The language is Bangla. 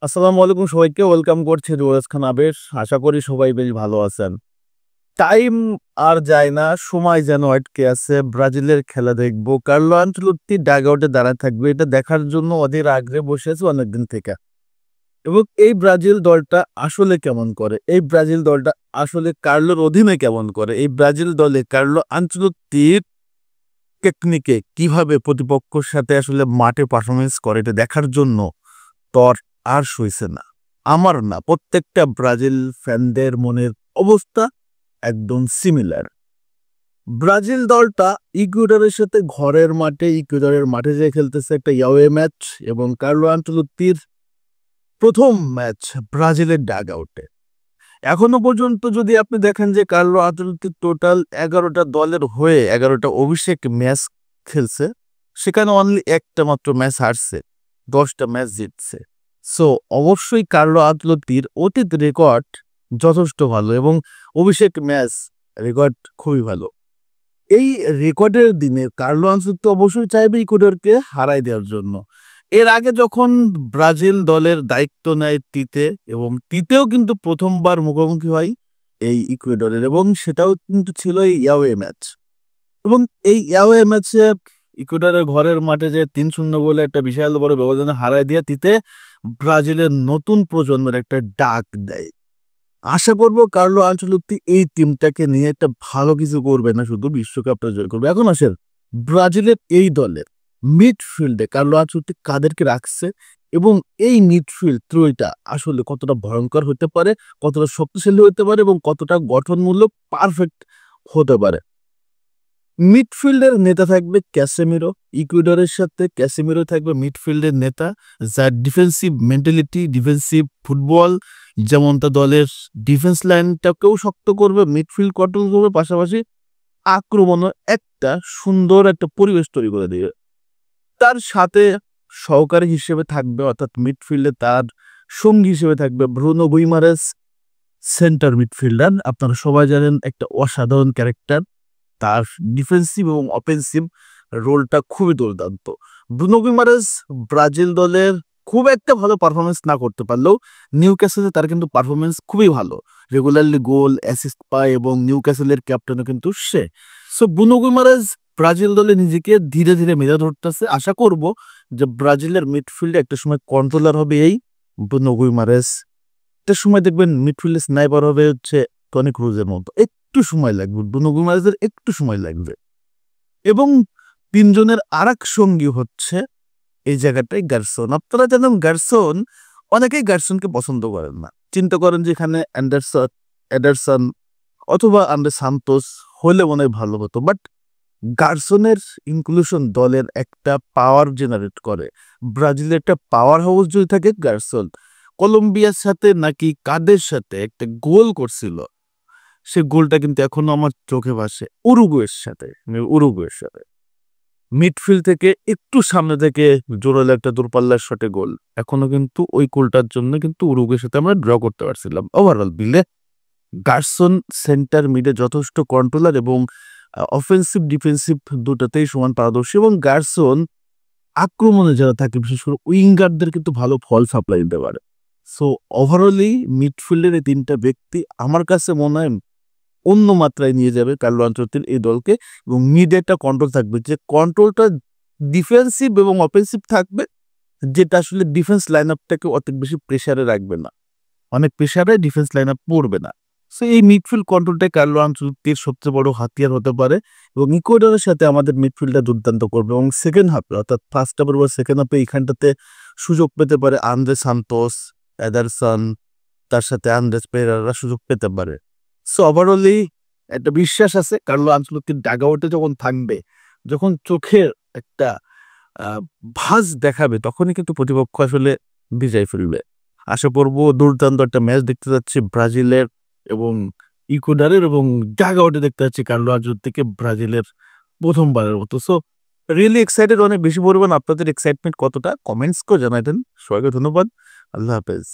আসসালামু আলাইকুম সবাইকে ওয়েলকাম করছি রুয়াজ খান আবেশ। আশা করি সবাই বেশ ভালো আছেন। টাইম আর যায় না, সময় যেন আটকে আছে। ব্রাজিলের খেলা দেখবো, কার্লো আনচেলত্তি ডাগ আউটে দাঁড়ায় থাকবে, এটা দেখার জন্য অধীর আগ্রহে বসে আছে অনেকদিন থেকে। এবং এই ব্রাজিল দলটা আসলে কেমন করে, এই ব্রাজিল দলটা আসলে কার্লোর অধীনে কেমন করে, এই ব্রাজিল দলে কার্লো আনচেলত্তির টেকনিকে কিভাবে প্রতিপক্ষের সাথে আসলে মাঠে পারফরমেন্স করে, এটা দেখার জন্য তর আর সইছে না। আমার না, প্রত্যেকটা ব্রাজিল ফ্যানদের মনের অবস্থা একদম সিমিলার। ব্রাজিল দলটা ইকুয়েডরের সাথে ঘরের মাঠে, ইকুয়েডরের মাঠে যে খেলতেছে একটা ইয়াওয়ে ম্যাচ, এবং কার্লো আনচেলত্তির প্রথম ম্যাচ ব্রাজিলের ডাগ আউটে। এখনো পর্যন্ত যদি আপনি দেখেন যে কার্লো আনচেলত্তি টোটাল 11টা দলের হয়ে 11টা অভিষেক ম্যাচ খেলছে, সেখানে অনলি একটা মাত্র ম্যাচ হারছে, 10টা ম্যাচ জিতছে। সো অবশ্যই কার্লো আনচেলত্তির অতীত রেকর্ড যথেষ্ট ভালো, এবং অভিষেক ম্যাচ রেকর্ড খুবই ভালো। এই রেকর্ডের দিনে কার্লো আনচেলত্তি অবশ্যই চাইবে ইকুয়েডরকে হারাই দেওয়ার জন্য। এর আগে যখন ব্রাজিল দলের দায়িত্ব নেয় তিতে, এবং তিতেও কিন্তু প্রথমবার মুখোমুখি হয় এই ইকুয়েডরের, এবং সেটাও কিন্তু ছিল এই ইয়াওয়ে ম্যাচ। এবং এই ইয়াওয়ে ম্যাচে ইকুয়েডরের ঘরের মাঠে যে 3-0 বলে একটা বিশাল বড় ব্যবধানে হারায় দিয়ে তিতে ব্রাজিলের নতুন প্রজন্মের একটা ডাক দেয়। আশা করব কার্লো আনচেলত্তি এই টিমটাকে নিয়ে একটা ভালো কিছু করবে, না শুধু বিশ্বকাপটা জয় করবে। এখন আসেন ব্রাজিলের এই দলের মিডফিল্ডে কার্লো আনচেলত্তি কাদেরকে রাখছে, এবং এই মিডফিল্ড ত্রয়ীটা আসলে কতটা ভয়ঙ্কর হতে পারে, কতটা শক্তিশালী হতে পারে, এবং কতটা গঠনমূলক পারফেক্ট হতে পারে। মিডফিল্ডের নেতা থাকবে ক্যাসেমিরো, ইকুয়েডরের সাথে ক্যাসেমিরো থাকবে মিডফিল্ডের নেতা, যার ডিফেন্সিভ মেন্টালিটি, ডিফেন্সিভ ফুটবল, যেমনটা দলের ডিফেন্স লাইনটাকেও শক্ত করবে, মিডফিল্ড কন্ট্রোল করবে, পাশাপাশি আক্রমণও একটা সুন্দর একটা পরিবেশ তৈরি করে দিবে। তার সাথে সহকারী হিসেবে থাকবে, অর্থাৎ মিডফিল্ডে তার সঙ্গী হিসেবে থাকবে ব্রুনো গুইমারেস, সেন্টার মিডফিল্ডার। আপনারা সবাই জানেন একটা অসাধারণ ক্যারেক্টার, তার ডিফেন্সিভ এবং অফেন্সিভ রোলটা খুবই দুর্দান্ত। ব্রুনো গুইমারেস ব্রাজিল দলের খুব একটা ভালো পারফরমেন্স না করতে পারলেও নিউক্যাসলে তার কিন্তু পারফরমেন্স খুবই ভালো, রেগুলারলি গোল অ্যাসিস্ট পায়, এবং নিউক্যাসলের ক্যাপ্টেনও কিন্তু সে। সো ব্রুনো গুইমারেস ব্রাজিল দলে নিজেকে ধীরে ধীরে মেলে ধরতেছে। আশা করব যে ব্রাজিলের মিডফিল্ডে একটা সময় কন্ট্রোলার হবে এই ব্রুনো গুইমারেস। একটা সময় দেখবেন মিডফিল্ডে স্নাইপার হবে হচ্ছে টনি ক্রুজের মতো। একটু সময় লাগবে, ব্রুনো গুইমারেসের একটু সময় লাগবে। এবং তিনজনের আরেক সঙ্গী হচ্ছে এই জায়গাটায় গার্সন। আপনারা জানেন গার্সন, অনেকেই গার্সনকে পছন্দ করেন না, চিন্তা করেন যে এখানে এডারসন অথবা আন্দ্রে সান্তোস হলে মনে হয় ভালো হতো, বাট গার্সনের ইনক্লুশন দলের একটা পাওয়ার জেনারেট করে। ব্রাজিলের একটা পাওয়ার হাউস যদি থাকে গার্সন। কলম্বিয়ার সাথে নাকি কাদের সাথে একটা গোল করছিল, সে গোলটা কিন্তু এখনো আমার চোখে ভাসে, উরুগুয়ের সাথে মিডফিল্ড থেকে একটু সামনে থেকে জোরালো একটা দূরপাল্লার শটে গোল। এখনো কিন্তু ওই গোলটার জন্য কিন্তু উরুগুয়ের সাথে আমরা ড্র করতে পারছিলাম। ওভারঅল মিলে গার্সন সেন্টার মিডে যথেষ্ট কন্ট্রোলার, এবং অফেন্সিভ ডিফেন্সিভ দুটাতেই সমান পারদর্শী, এবং গার্সন আক্রমণে যারা থাকে বিশেষ করে উইঙ্গারদের কিন্তু ভালো ফল সাপ্লাই দিতে পারে। সো ওভারঅলি মিডফিল্ডের এই তিনটা ব্যক্তি আমার কাছে মনে হয় অন্য মাত্রায় নিয়ে যাবে কার্লো আনচেলত্তির এই দলকে। এবং মিডে একটা কন্ট্রোল থাকবে, যে কন্ট্রোলটা ডিফেন্সিভ এবং অফেন্সিভ থাকবে, যেটা আসলে ডিফেন্স লাইন আপটাকে অত বেশি প্রেসারে রাখবে না, অনেক প্রেসারে ডিফেন্স লাইন আপ পড়বে না। সো এই মিডফিল্ড কন্ট্রোলটাই কার্লো আনচেলত্তির সবচেয়ে বড় হাতিয়ার হতে পারে, এবং ইকুয়েডরের সাথে আমাদের মিডফিল্ডটা দুর্দান্ত করবে। এবং সেকেন্ড হাফে, অর্থাৎ ফার্স্ট হাফের পর সেকেন্ড হাফে এইখানটাতে সুযোগ পেতে পারে আন্দ্রে সান্তোস, এডারসন, তার সাথে আন্দ্রেস পেরেরারা সুযোগ পেতে পারে। সো ওভারঅলি একটা বিশ্বাস আছে কার্লো আনচেলত্তির ডাগ আউটে যখন থাকবে, যখন চোখের একটা ভাঁজ দেখাবে, তখনই কিন্তু প্রতিপক্ষ আসলে বিজয় ফিরবে। আশা করবো দুর্দান্ত একটা ম্যাচ দেখতে যাচ্ছি ব্রাজিলের এবং ইকুয়েডরের, এবং ডাগ আউটে দেখতে যাচ্ছি কার্লো আনচেলত্তিকে ব্রাজিলের প্রথমবারের মতো। সো রিয়েলি এক্সাইটেড, অনেক বেশি পরিমাণ। আপনাদের এক্সাইটমেন্ট কতটা কমেন্টস করে জানাই দেন। সবাইকে ধন্যবাদ, আল্লাহ হাফেজ।